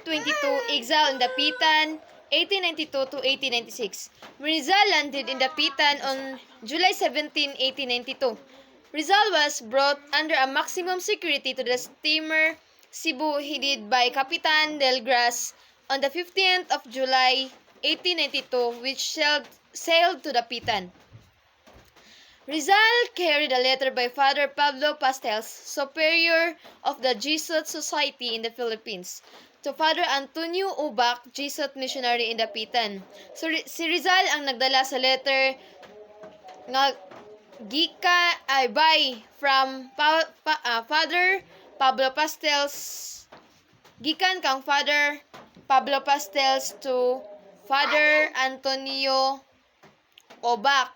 22, exile in Dapitan, 1892 to 1896. Rizal landed in Dapitan on July 17, 1892. Rizal was brought under a maximum security to the steamer Cebu headed by Capitan Delgras on the 15th of July, 1892, which sailed to Dapitan. Rizal carried a letter by Father Pablo Pastels, superior of the Jesuit Society in the Philippines, to Father Antonio Ubac, Jesuit missionary in Dapitan. So si Rizal ang nagdala sa letter nga from Father Pablo Pastels, gikan kang Father Pablo Pastels to Father Antonio Ubac,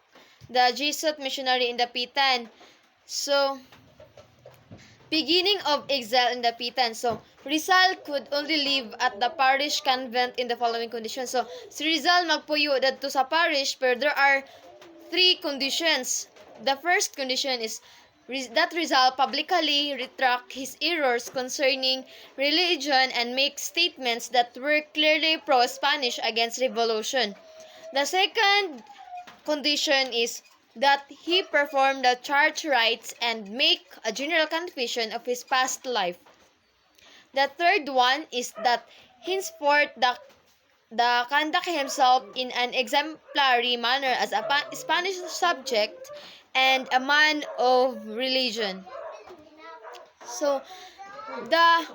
the Jesuit missionary in Dapitan. So, beginning of exile in Dapitan. So, Rizal could only live at the parish convent in the following conditions. So, si Rizal magpuyo dadto sa parish, pero there are 3 conditions. The first condition is that Rizal publicly retract his errors concerning religion and make statements that were clearly pro-Spanish against revolution. The second condition is that he perform the church rites and make a general confession of his past life. The third one is that henceforth the conduct himself in an exemplary manner as a Spanish subject and a man of religion. So, the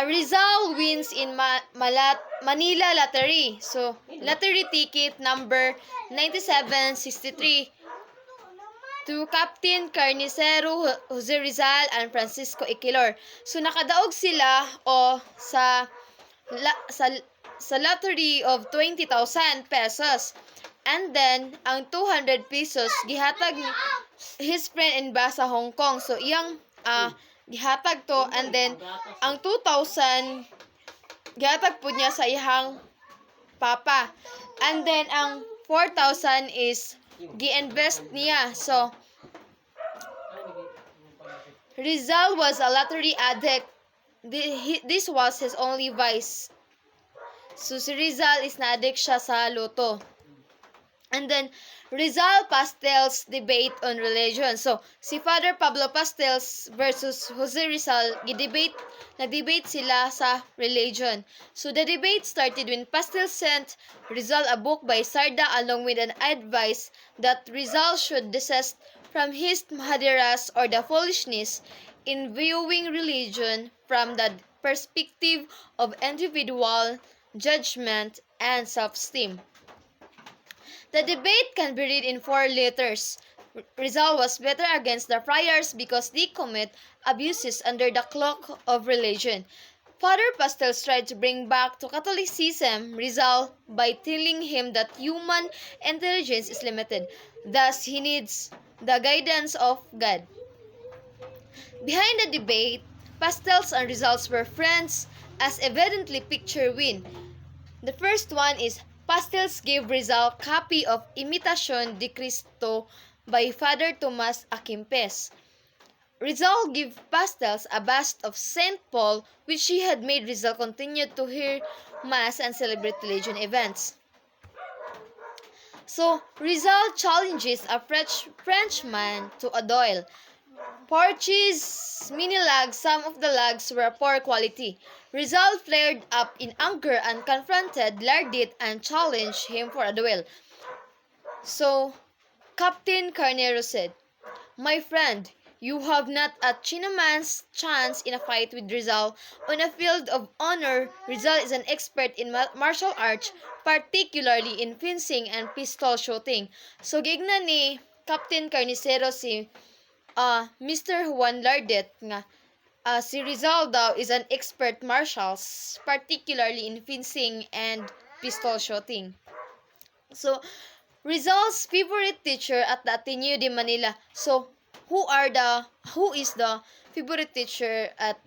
Rizal wins in Manila Lottery. So, lottery ticket number 9763 to Captain Carnicero Jose Rizal and Francisco Iquilor. So, nakadaog sila sa lottery of 20,000 pesos. And then, ang 200 pesos, gihatag ni his friend in ba sa Hong Kong. So, iyang gihatag to. And then, ang 2,000, gihatag po niya sa ihang papa. And then, ang 4,000 is gi-invest niya. So, Rizal was a lottery addict. This was his only vice. So, si Rizal is na-addict siya sa loto. And then, Rizal Pastels debate on religion. So, si Father Pablo Pastels versus Jose Rizal, nag-debate sila sa religion. So, the debate started when Pastels sent Rizal a book by Sarda along with an advice that Rizal should desist from his mahaderas or the foolishness in viewing religion from the perspective of individual judgment and self-esteem. The debate can be read in 4 letters. Rizal was better against the friars because they commit abuses under the cloak of religion. Father Pastels tried to bring back to Catholicism Rizal by telling him that human intelligence is limited. Thus, he needs the guidance of God. Behind the debate, Pastels and Rizal were friends, as evidently pictured win. The first one is Pastels gave Rizal copy of Imitation de Cristo by Father Tomas A. Kempes. Rizal gave Pastels a bust of Saint Paul, which he had made Rizal continue to hear Mass and celebrate religion events. So, Rizal challenges a Frenchman to a duel. Purchased mini lags, some of the lags were poor quality. Rizal flared up in anger and confronted Lardit and challenged him for a duel. So, Captain Carnero said, "My friend, you have not a Chinaman's chance in a fight with Rizal. On a field of honor, Rizal is an expert in martial arts, particularly in fencing and pistol shooting." So, gigna ni Captain Carnicero si Mr. Juan Lardit nga si Rizal daw is an expert martials, particularly in fencing and pistol shooting. So, Rizal's favorite teacher at the Ateneo de Manila. So, who is the favorite teacher at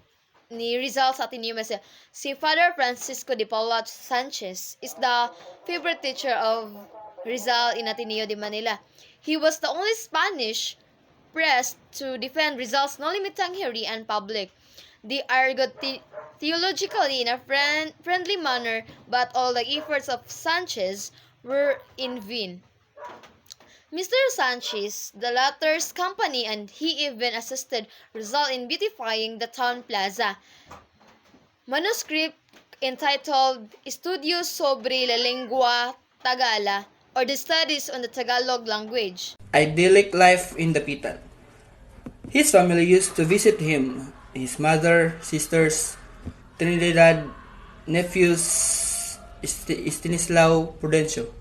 ni Rizal sa Ateneo de Manila? Si Father Francisco de Paula Sanchez is the favorite teacher of Rizal in Ateneo de Manila. He was the only Spanish pressed to defend Rizal's no limitang theory and public. They argued theologically in a friendly manner, but all the efforts of Sanchez were in vain. Mr. Sanchez, the latter's company, and he even assisted Rizal in beautifying the town plaza. Manuscript entitled Estudios sobre la Lengua Tagala, or the Studies on the Tagalog Language. Idyllic life in Dapitan. His family used to visit him, his mother, sisters, Trinidad, nephews, Stanislao Prudencio.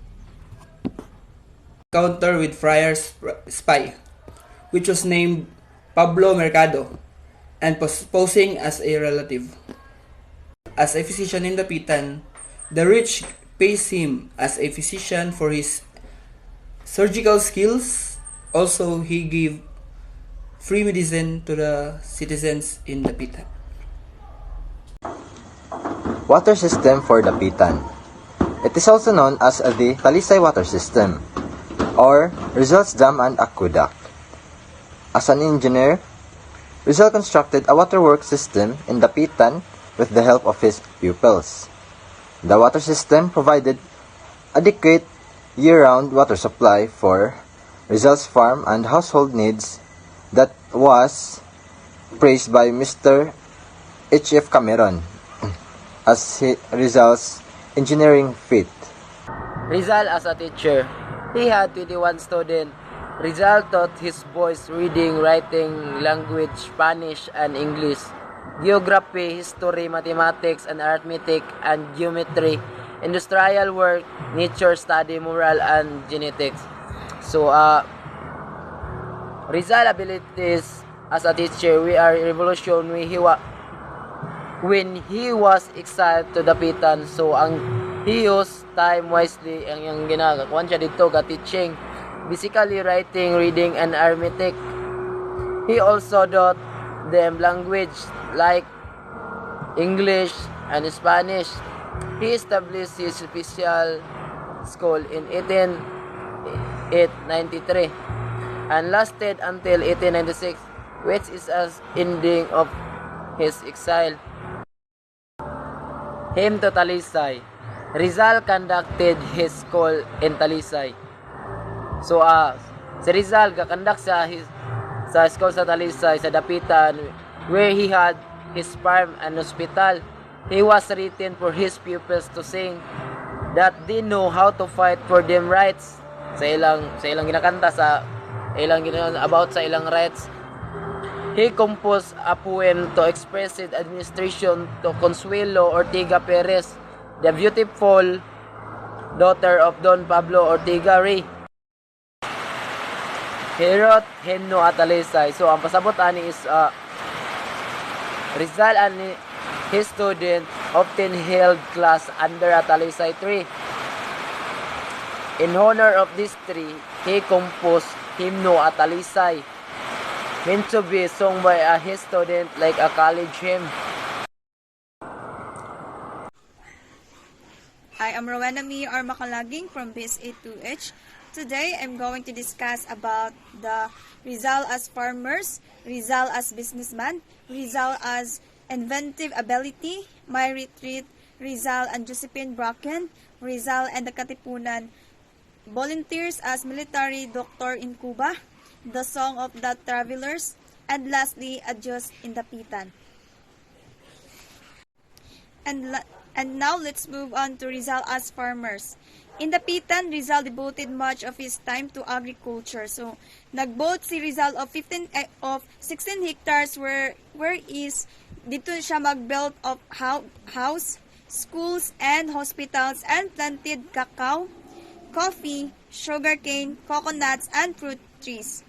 Encounter with Friar's spy, which was named Pablo Mercado, and posing as a relative. As a physician in Dapitan, the rich pays him as a physician for his surgical skills. Also, he gave free medicine to the citizens in Dapitan. Water system for Dapitan. It is also known as the Talisay Water System, or Rizal's Dam and Aqueduct. As an engineer, Rizal constructed a waterworks system in Dapitan with the help of his pupils. The water system provided adequate year-round water supply for Rizal's farm and household needs that was praised by Mr. H.F. Cameron as Rizal's engineering feat. Rizal as a teacher. He had 21 students. Rizal taught his boys reading, writing, language, Spanish, and English, geography, history, mathematics, and arithmetic, and geometry, industrial work, nature study, moral, and genetics. So, Rizal abilities as a teacher, we are revolution when he was exiled to Dapitan. So, he used time wisely. Ang ginagawa siya dito, teaching, basically writing, reading, and arithmetic. He also taught them language like English and Spanish. He established his special school in 1893 and lasted until 1896, which is as ending of his exile. Him to Talisay. Rizal conducted his school in Talisay. So, si Rizal gakandak sa school sa Talisay, sa Dapitan, where he had his farm and hospital. He was written for his pupils to sing that they know how to fight for them rights. Sa ilang ginakanta about sa ilang rights. He composed a poem to express his administration to Consuelo Ortiga Perez, the beautiful daughter of Don Pablo Ortiga Rey. He wrote Hymno at Talisay. So, ang pasabot ani is Rizal and his student often held class under a Talisay tree. In honor of this tree, he composed Hymno at Talisay, meant to be sung by his student like a college hymn. I am Rowena Mir Makalaging from BSA2H. Today, I'm going to discuss about the Rizal as farmers, Rizal as businessman, Rizal as inventive ability, My Retreat, Rizal and Josephine Bracken, Rizal and the Katipunan, volunteers as military doctor in Cuba, the Song of the Travelers, and lastly, Adios in Dapitan. And now let's move on to Rizal as farmers. In Dapitan, Rizal devoted much of his time to agriculture. So, nagboat si Rizal of 16 hectares where is dito siya mag-build of house, schools, and hospitals, and planted cacao, coffee, sugarcane, coconuts, and fruit trees.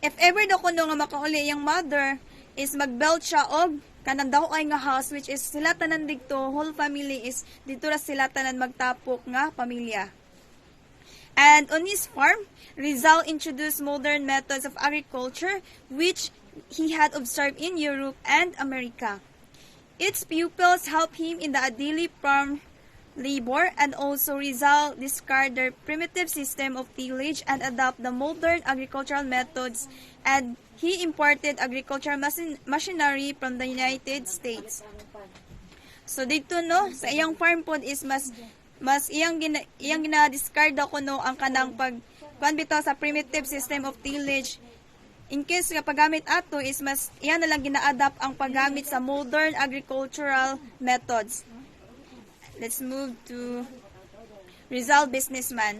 If ever na kuno nga makauli yung mother, is mag-build siya og kanang daw ay nga house, which is sila tanan dito, whole family is dito ra sila tanan magtapok nga pamilya. And on his farm, Rizal introduced modern methods of agriculture which he had observed in Europe and America. Its pupils helped him in the daily farm labor, and also Rizal discard their primitive system of tillage and adopt the modern agricultural methods, and he imported agricultural machinery from the United States. So dito no, sa iyang farm pod is mas iyang gina-discard ako no ang kanang kuan bitaw sa primitive system of tillage. In case nga paggamit ato is mas iyan na lang gina-adapt ang paggamit sa modern agricultural methods. Let's move to Rizal businessman.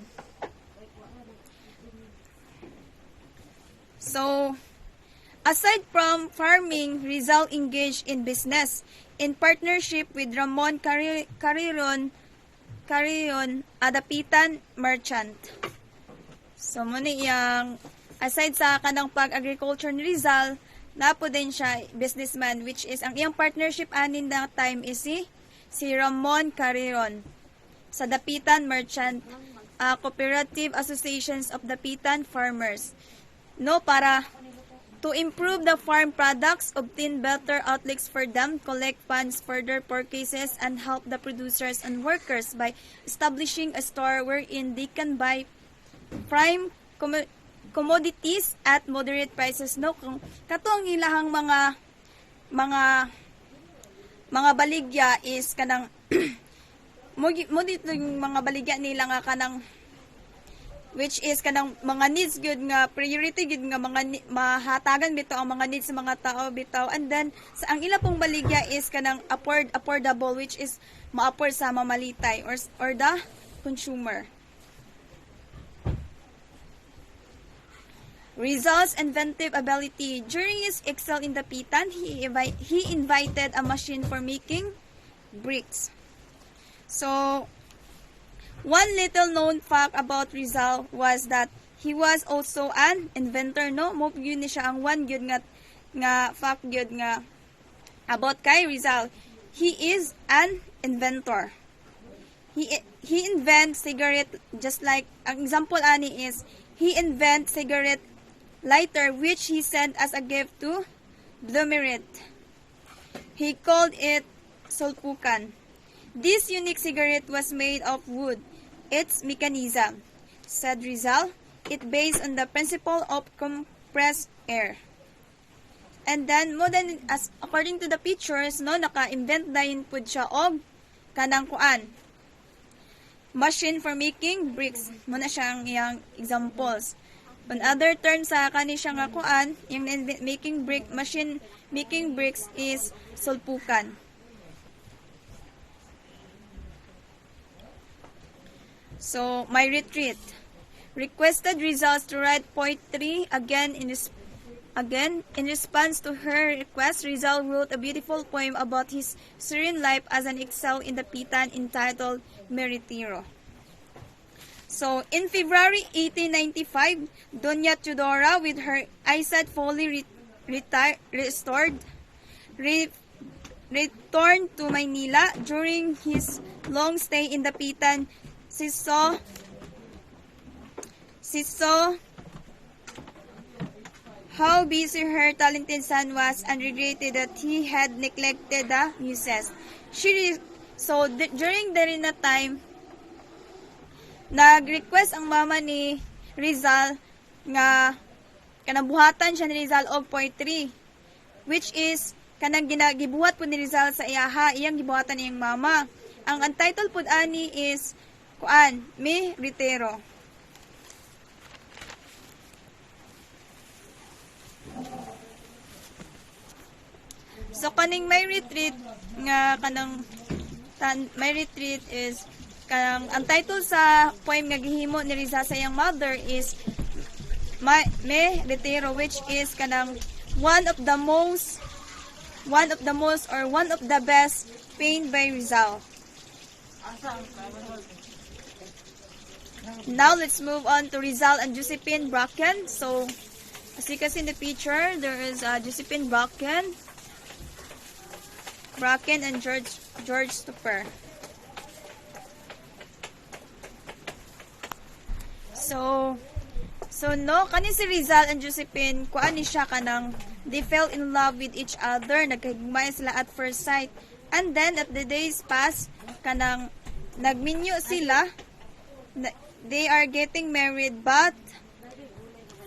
So, aside from farming, Rizal engaged in business in partnership with Ramon Carrion, Adapitan merchant. So, muna iyang, aside sa kanang pag-agriculture ni Rizal, napo din siya businessman, which is, ang iyang partnership anin na time is si Ramon Carrion sa Dapitan Merchant Cooperative Associations of Dapitan Farmers. No, para to improve the farm products, obtain better outlets for them, collect funds for their purchases, and help the producers and workers by establishing a store wherein they can buy prime commodities at moderate prices. No, kung kato ang ilahang mga baligya is kanang mo dito yung mga baligya nila nga kanang which is kanang mga needs good nga priority good nga mga mahatagan bitaw ang mga needs sa mga tao bitaw, and then sa ang ila pong baligya is kanang affordable, which is ma-afford sa mamalitay or the consumer. Rizal's inventive ability. During his excel in Dapitan, he invited a machine for making bricks. So, one little known fact about Rizal was that he was also an inventor, no? Mo yun ni siya ang one good nga fact good nga about kay Rizal. He is an inventor. He invents cigarette, just like ang example ani is he invents cigarette lighter which he sent as a gift to Blumerit. He called it Solpukan. This unique cigarette was made of wood. Its mechanism, said Rizal, it based on the principle of compressed air. And then, as according to the pictures, no, naka-invent dahin pud siya og kanang kuan machine for making bricks. Muna siyang iyang examples. On other terms sa kani siya nga kuan, yung machine making bricks is Solpukan. So, my retreat. Requested Rizal to write poetry again in response to her request. Rizal wrote a beautiful poem about his serene life as an exile in Dapitan entitled Meritiro. So, in February 1895, Doña Teodora, with her eyesight fully restored, returned to Maynila. During his long stay in Dapitan, she saw how busy her talented son was and regretted that he had neglected the muses. During the rin na time, nag-request ang mama ni Rizal nga kanabuhatan siya ni Rizal og poetry, which is kanang gibuhat po ni Rizal sa iyang gibuhatan niyang mama. Ang untitled pud ani is kuan Mi Ritero. So kaning my retreat nga my retreat is ang title sa poem nga gihimo ni Rizal sa iyang mother is Me Retiro, which is kanang one of the best penned by Rizal. Now let's move on to Rizal and Josephine Bracken. So as you can see in the picture, there is Josephine Bracken and George Tupper. So no, kani si Rizal and Josephine, kuan ni siya kanang they fell in love with each other, nagkahigmay sila at first sight. And then at the days pass, kanang nagminyo sila. They are getting married, but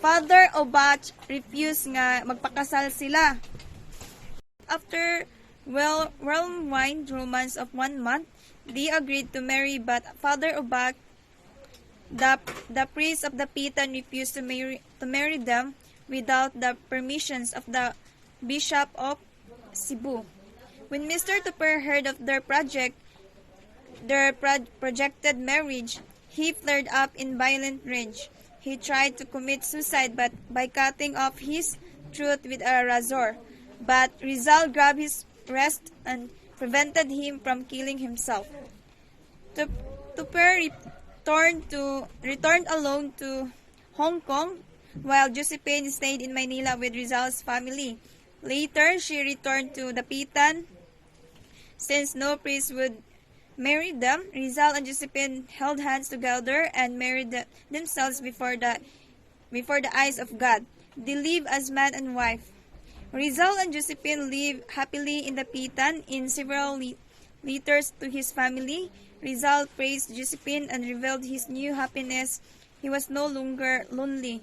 Father Obach refused nga magpakasal sila. After whirlwind romance of 1 month, they agreed to marry, but Father Obach, the priest of the Pitan, refused to marry them without the permissions of the Bishop of Cebu. When Mr. Tupper heard of their projected marriage, he flared up in violent rage. He tried to commit suicide by cutting off his throat with a razor, but Rizal grabbed his wrist and prevented him from killing himself. Tupper returned alone to Hong Kong, while Josephine stayed in Manila with Rizal's family. Later, she returned to the Pitan. Since no priest would marry them, Rizal and Josephine held hands together and married themselves before the eyes of God. They live as man and wife. Rizal and Josephine live happily in the Pitan. In several letters to his family, Rizal praised Josephine and revealed his new happiness. He was no longer lonely.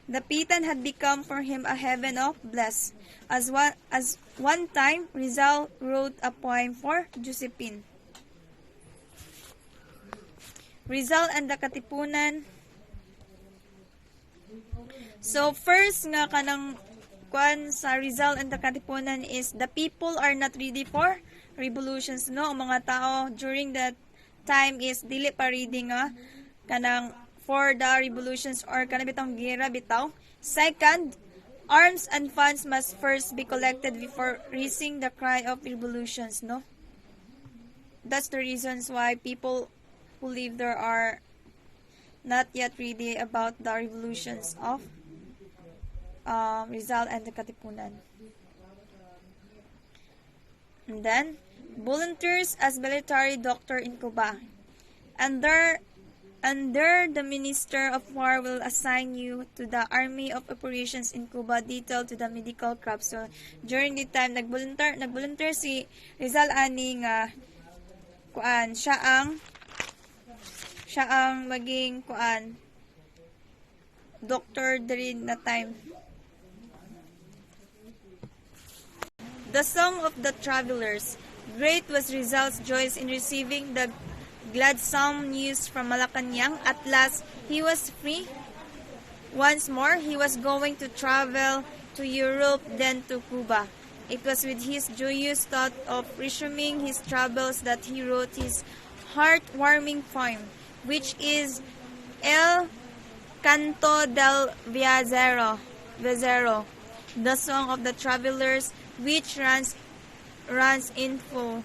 The Pitan had become for him a heaven of bliss. As one time, Rizal wrote a poem for Josephine. Rizal and the Katipunan. So first nga kanang kwan sa Rizal and the Katipunan is the people are not ready for revolutions, no? Ang mga tao during that time is dili pa ready nga kanang for the revolutions or kanang bitong gera bitaw. Second, arms and funds must first be collected before raising the cry of revolutions, no? That's the reasons why people who live there are not yet ready about the revolutions of Rizal and the Katipunan. And then, volunteers as military doctor in Cuba. Under the Minister of War will assign you to the Army of Operations in Cuba, detailed to the medical corps. So, during the time, nagvolunteer si Rizal ani nga kuan, siya ang maging kuan doctor during na time. The Song of the Travelers. Great was Rizal's joy in receiving the gladsome news from Malacanang. At last, he was free. Once more, he was going to travel to Europe, then to Cuba. It was with his joyous thought of resuming his travels that he wrote his heartwarming poem, which is El Canto del Viajero, the Song of the Travelers, which runs in full.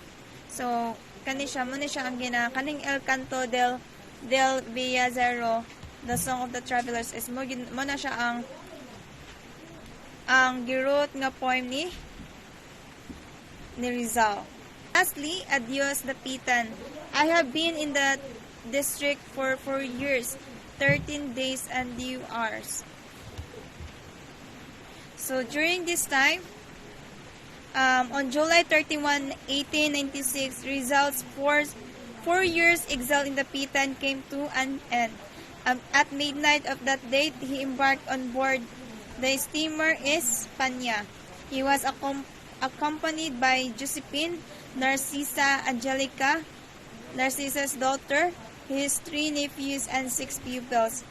So, kani siya ang kaning El Canto del Viajero, the Song of the Travelers, is mo na siya ang girot nga poem ni Rizal. Lastly, Adios the Pitan. I have been in the district for 4 years, 13 days and few hours. So during this time, on July 31, 1896, Rizal's 4 years exile in the Pitan came to an end. At midnight of that date, he embarked on board the steamer España. He was accompanied by Josephine, Narcisa Angelica, Narcisa's daughter, his 3 nephews, and 6 pupils.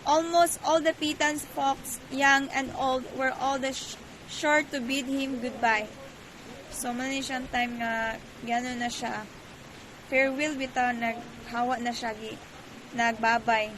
Almost all the Pitan's folks, young and old, were all sure to bid him goodbye. So, man siyang time nga gano'n na siya. Farewell bitaw, naghawa na siya, nagbabay.